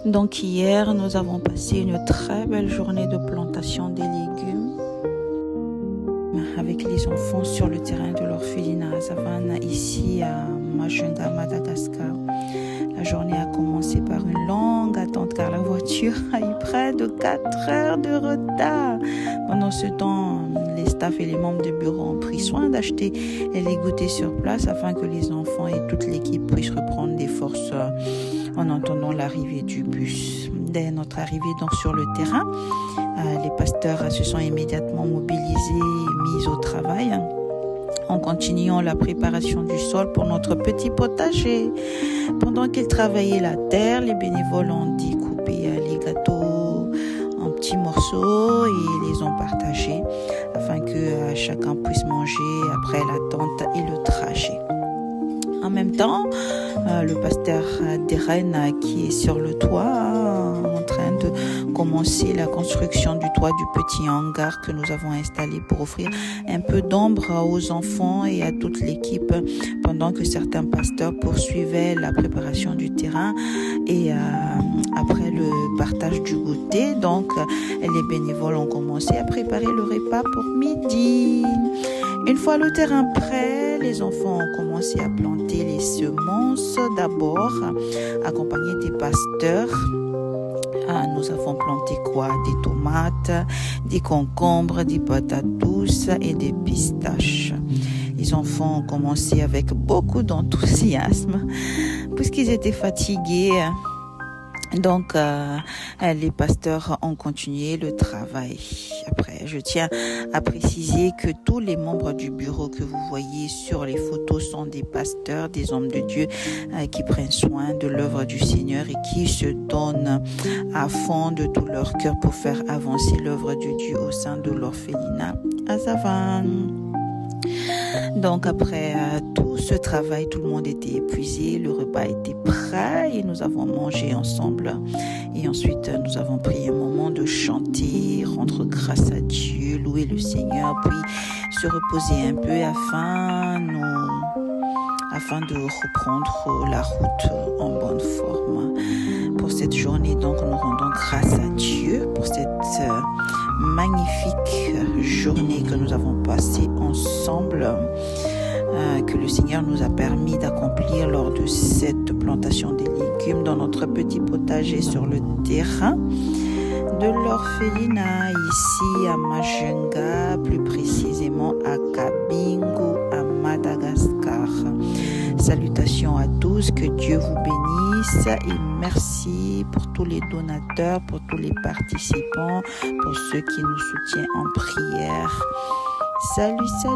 Donc hier, nous avons passé une très belle journée de plantation des légumes avec les enfants sur le terrain de l'orphelinat à Savane, ici à Majunga, Madagascar. La journée a commencé par une longue attente car la voiture a eu près de 4 heures de retard. Pendant ce temps, les staffs et les membres du bureau ont pris soin d'acheter les goûters sur place afin que les enfants et toute l'équipe puissent reprendre des forces en entendant l'arrivée du bus. Dès notre arrivée donc sur le terrain, les pasteurs se sont immédiatement mobilisés et mis au travail en continuant la préparation du sol pour notre petit potager. Pendant qu'ils travaillaient la terre, les bénévoles ont découpé les gâteaux en petits morceaux et les ont partagés afin que chacun puisse manger après l'attente et le trajet. En même temps, le pasteur Deren qui est sur le toit en train de commencer la construction du toit du petit hangar que nous avons installé pour offrir un peu d'ombre aux enfants et à toute l'équipe pendant que certains pasteurs poursuivaient la préparation du terrain et après le partage du goûter. Donc, les bénévoles ont commencé à préparer le repas pour midi. Une fois le terrain prêt, les enfants ont commencé à planter les semences d'abord, accompagnés des pasteurs. Nous avons planté des tomates, des concombres, des patates douces et des pistaches. Les enfants ont commencé avec beaucoup d'enthousiasme puisqu'ils étaient fatigués. Donc, les pasteurs ont continué le travail. Après, je tiens à préciser que tous les membres du bureau que vous voyez sur les photos sont des pasteurs, des hommes de Dieu qui prennent soin de l'œuvre du Seigneur et qui se donnent à fond de tout leur cœur pour faire avancer l'œuvre de Dieu au sein de l'orphelinat à Savane. Donc après tout ce travail, tout le monde était épuisé, le repas était prêt et nous avons mangé ensemble. Et ensuite, nous avons pris un moment de chanter, rendre grâce à Dieu, louer le Seigneur, puis se reposer un peu afin de reprendre la route en bonne forme. Pour cette journée, donc, nous rendons grâce à Dieu pour cette magnifique journée que nous avons passée ensemble, que le Seigneur nous a permis d'accomplir lors de cette plantation des légumes dans notre petit potager sur le terrain de l'orphelinat ici à Majunga, plus précisément à Kabingo, à Madagascar. Salutations à tous, que Dieu vous bénisse et merci pour tous les donateurs, pour tous les participants, pour ceux qui nous soutiennent en prière. Salut, salut.